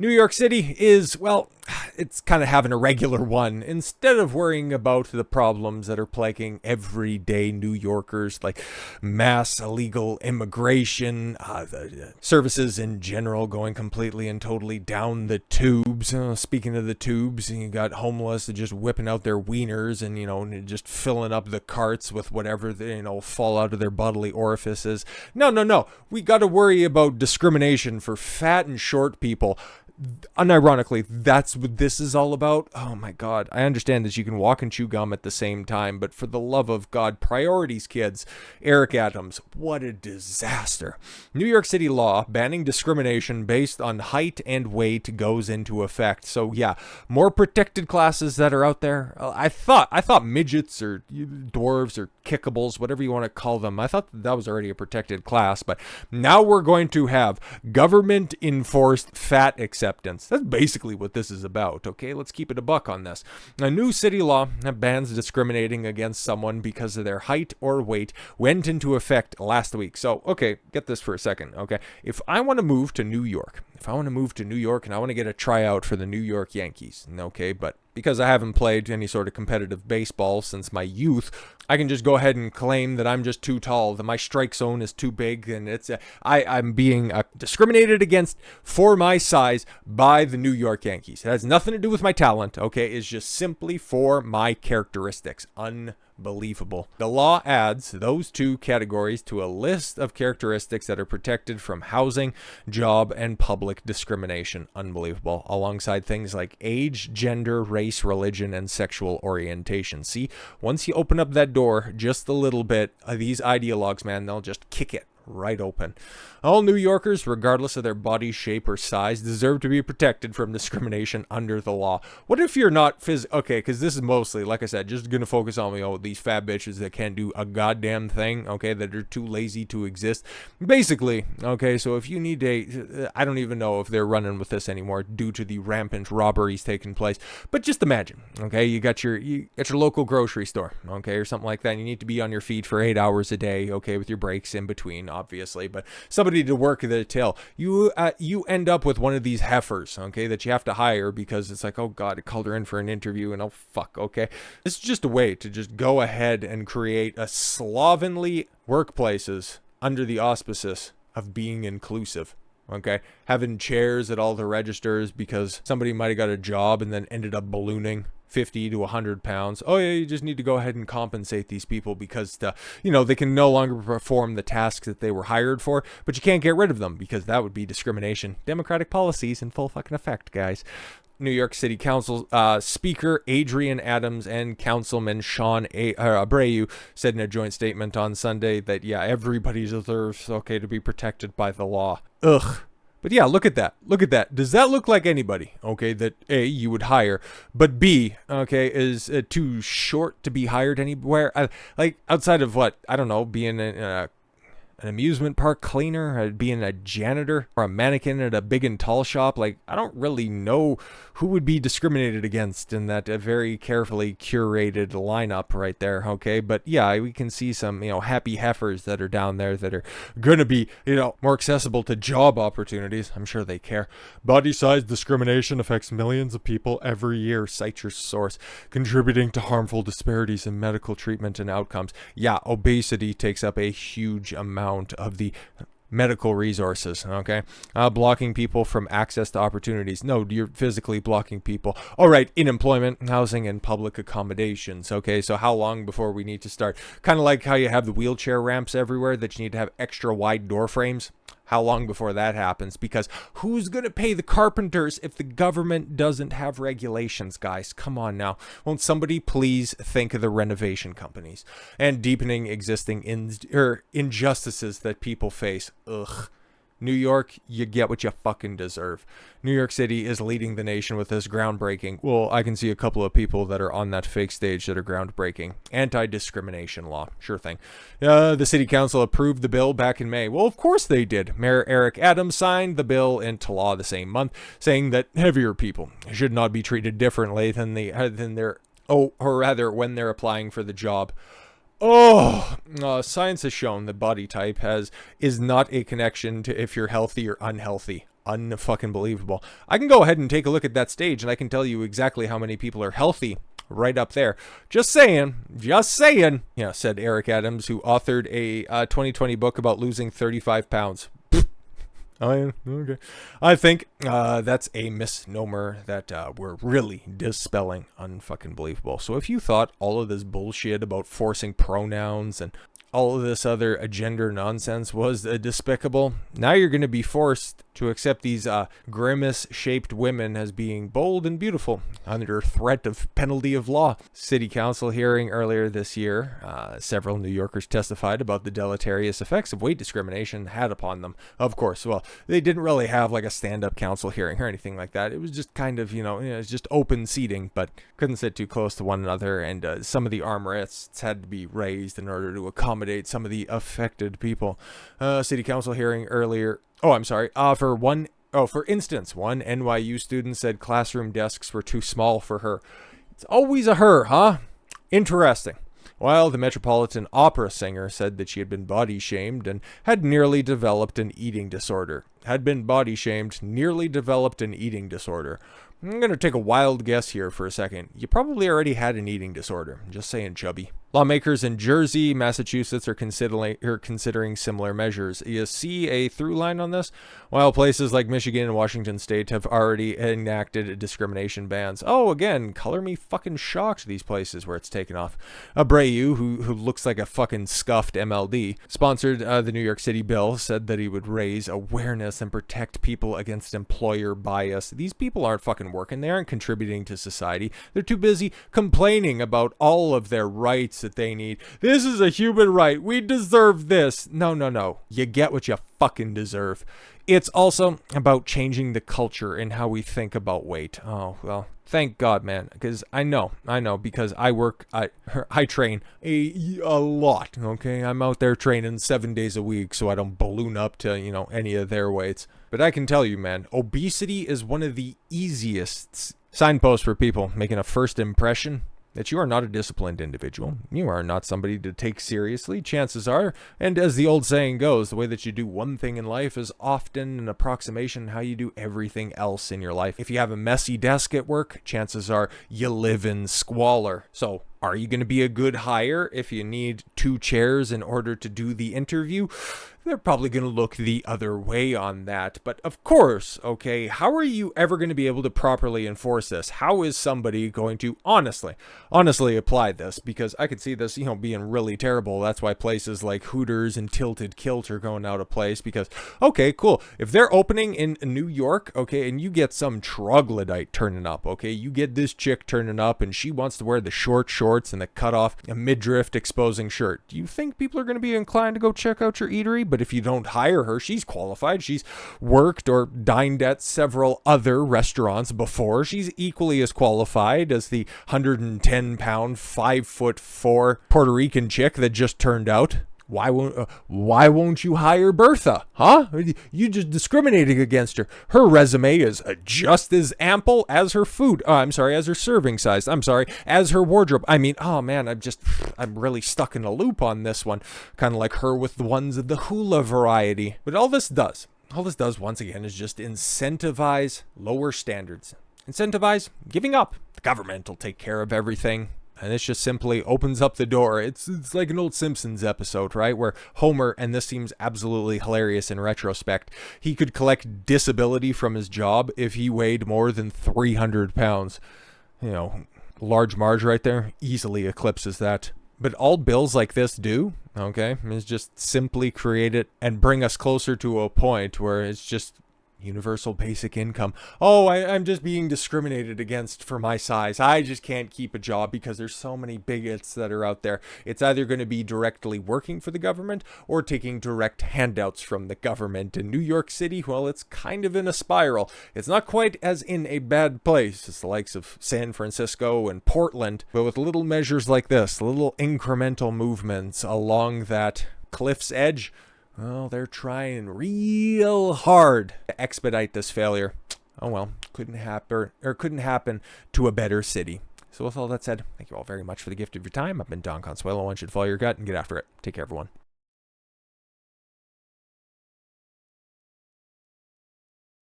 New York City is, well, it's kind of having a regular one. Instead of worrying about the problems that are plaguing everyday New Yorkers, like mass illegal immigration, the services in general going completely and totally down the tubes. Speaking of the tubes, you got homeless just whipping out their wieners and, just filling up the carts with whatever, fall out of their bodily orifices. No. We got to worry about discrimination for fat and short people. Unironically, that's what this is all about. Oh my God. I understand that you can walk and chew gum at the same time, but for the love of God, priorities, kids. Eric Adams, what a disaster. New York City law banning discrimination based on height and weight goes into effect. So yeah, more protected classes that are out there. I thought midgets or dwarves or kickables, whatever you want to call them, I thought that was already a protected class, but now we're going to have government enforced fat acceptance. That's basically what this is about, okay? Let's keep it a buck on this. A new city law that bans discriminating against someone because of their height or weight went into effect last week. So, okay, get this for a second, okay? If I want to move to New York, and I want to get a tryout for the New York Yankees, okay, but because I haven't played any sort of competitive baseball since my youth, I can just go ahead and claim that I'm just too tall, that my strike zone is too big, and I'm being discriminated against for my size by the New York Yankees. It has nothing to do with my talent, okay? It's just simply for my characteristics. Unbelievable. The law adds those two categories to a list of characteristics that are protected from housing, job, and public discrimination. Unbelievable. Alongside things like age, gender, race, religion, and sexual orientation. See, once you open up that door just a little bit, these ideologues, man, they'll just kick it right open. All New Yorkers, regardless of their body shape or size, deserve to be protected from discrimination under the law. What if you're not okay, because this is mostly, like I said, just going to focus on these fat bitches that can't do a goddamn thing, okay, that are too lazy to exist. Basically, okay, so if you need I don't even know if they're running with this anymore due to the rampant robberies taking place, but just imagine, okay, you got your local grocery store, okay, or something like that, and you need to be on your feet for 8 hours a day, okay, with your breaks in between, obviously, but somebody to work the till. You end up with one of these heifers, okay, that you have to hire because it's like, oh God, I called her in for an interview and oh fuck, okay. It's just a way to just go ahead and create a slovenly workplaces under the auspices of being inclusive. Okay, having chairs at all the registers because somebody might have got a job and then ended up ballooning 50 to 100 pounds. Oh yeah, you just need to go ahead and compensate these people because they can no longer perform the tasks that they were hired for, but you can't get rid of them because that would be discrimination. Democratic policies in full fucking effect, guys. New York City Council Speaker Adrian Adams and Councilman Sean Abreu said in a joint statement on Sunday that, yeah, everybody deserves, to be protected by the law. Ugh. But yeah, look at that. Look at that. Does that look like anybody, okay, that A, you would hire, but B, okay, is too short to be hired anywhere? Like, outside of what, I don't know, being an amusement park cleaner, being a janitor, or a mannequin at a big and tall shop. Like, I don't really know who would be discriminated against in that very carefully curated lineup right there, okay? But yeah, we can see some, happy heifers that are down there that are gonna be, more accessible to job opportunities. I'm sure they care. Body size discrimination affects millions of people every year, cite your source, contributing to harmful disparities in medical treatment and outcomes. Yeah, obesity takes up a huge amount of the medical resources, okay? Blocking people from access to opportunities. No, you're physically blocking people. All right, in employment, housing, and public accommodations, okay? So how long before we need to start? Kind of like how you have the wheelchair ramps everywhere that you need to have extra wide door frames. How long before that happens? Because who's going to pay the carpenters if the government doesn't have regulations, guys? Come on now. Won't somebody please think of the renovation companies and deepening existing injustices that people face? Ugh. New York, you get what you fucking deserve. New York City is leading the nation with this groundbreaking. Well, I can see a couple of people that are on that fake stage that are groundbreaking. Anti-discrimination law. Sure thing. The city council approved the bill back in May. Well, of course they did. Mayor Eric Adams signed the bill into law the same month, saying that heavier people should not be treated differently when they're applying for the job. Science has shown that body type is not a connection to if you're healthy or unhealthy. Unfucking believable. I can go ahead and take a look at that stage, and I can tell you exactly how many people are healthy right up there. Just saying. Just saying. Yeah, said Eric Adams, who authored a 2020 book about losing 35 pounds. Oh, yeah. Okay. I think that's a misnomer that we're really dispelling. Unfucking believable. So if you thought all of this bullshit about forcing pronouns and all of this other gender nonsense was despicable, now you're going to be forced to accept these grimace-shaped women as being bold and beautiful under threat of penalty of law. City council hearing earlier this year, several New Yorkers testified about the deleterious effects of weight discrimination had upon them. Of course, well, they didn't really have like a stand-up council hearing or anything like that. It was just kind of, it was just open seating, but couldn't sit too close to one another, and some of the armrests had to be raised in order to accommodate some of the affected people. City council hearing earlier. Oh, I'm sorry. For instance, one NYU student said classroom desks were too small for her. It's always a her, huh? Interesting. While the Metropolitan Opera singer said that she had been body shamed and had nearly developed an eating disorder. I'm going to take a wild guess here for a second. You probably already had an eating disorder. Just saying, chubby. Lawmakers in Jersey, Massachusetts are considering similar measures. You see a through line on this? While places like Michigan and Washington State have already enacted discrimination bans. Oh, again, color me fucking shocked, these places where it's taken off. Abreu, who looks like a fucking scuffed MLD, sponsored the New York City bill, said that he would raise awareness and protect people against employer bias. These people aren't fucking working. They aren't contributing to society. They're too busy complaining about all of their rights that they need. This is a human right. We deserve this. No. You get what you fucking deserve. It's also about changing the culture and how we think about weight. Oh, well, thank God, man, because I know, because I train a lot, okay? I'm out there training 7 days a week so I don't balloon up to, any of their weights. But I can tell you, man, obesity is one of the easiest signposts for people making a first impression that you are not a disciplined individual. You are not somebody to take seriously, chances are. And as the old saying goes, the way that you do one thing in life is often an approximation how you do everything else in your life. If you have a messy desk at work, chances are you live in squalor. So are you going to be a good hire if you need 2 chairs in order to do the interview? They're probably going to look the other way on that. But of course, okay, how are you ever going to be able to properly enforce this? How is somebody going to honestly apply this? Because I could see this, being really terrible. That's why places like Hooters and Tilted Kilt are going out of place because, okay, cool. If they're opening in New York, okay, and you get some troglodyte turning up, okay, you get this chick turning up and she wants to wear the short shorts and the cut off a midriff exposing shirt. Do you think people are going to be inclined to go check out your eatery? But if you don't hire her, she's qualified. She's worked or dined at several other restaurants before. She's equally as qualified as the 110-pound, 5'4" Puerto Rican chick that just turned out. Why won't you hire Bertha? Huh? You just discriminating against her. Her resume is just as ample as her food. As her serving size. As her wardrobe. Oh man, I'm really stuck in a loop on this one. Kind of like her with the ones of the hula variety. But all this does once again is just incentivize lower standards. Incentivize giving up. The government will take care of everything. And this just simply opens up the door. It's like an old Simpsons episode, right? Where Homer, and this seems absolutely hilarious in retrospect, he could collect disability from his job if he weighed more than 300 pounds. Large Marge right there easily eclipses that. But all bills like this do, okay, is just simply create it and bring us closer to a point where it's just universal basic income. Oh, I'm just being discriminated against for my size. I just can't keep a job because there's so many bigots that are out there. It's either going to be directly working for the government or taking direct handouts from the government. In New York City, well, it's kind of in a spiral. It's not quite as in a bad place as the likes of San Francisco and Portland, but with little measures like this, little incremental movements along that cliff's edge, well, they're trying real hard to expedite this failure. Oh well, couldn't happen to a better city. So with all that said, thank you all very much for the gift of your time. I've been Don Consuelo. I want you to follow your gut and get after it. Take care, everyone.